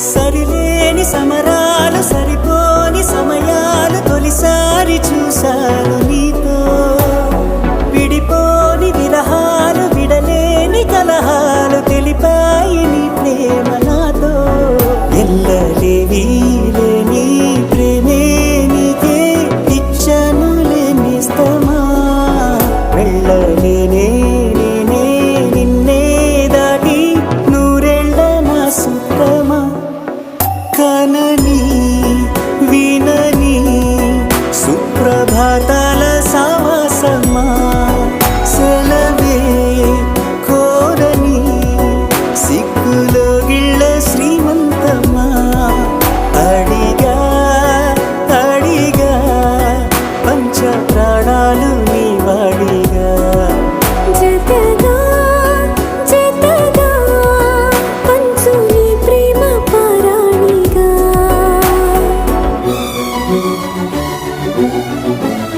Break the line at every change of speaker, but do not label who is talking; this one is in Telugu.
సరిలేని సమరాలు సరిపోని సమయాలు తొలిసారి చూశాను నీతో విడిపోని విరహాలు విడలేని కలహాలు తెలిపాయి నీ ప్రేమ నాతో ఎల్లలేవి లేని ప్రేమే నీకే ఇచ్చను లేనిస్తమా వెళ్ళలేనే నేనే నిన్నే దాటి నూరెళ్ళ నా సుఖమా కనని వినని సుప్రభాతాల సావాసమా సెలవే కోరని సిగ్గులో గిళ్ళ శ్రీమంతమా అడిగా అడిగా పంచ ప్రాణాలు నీ వాడిగా
Thank you.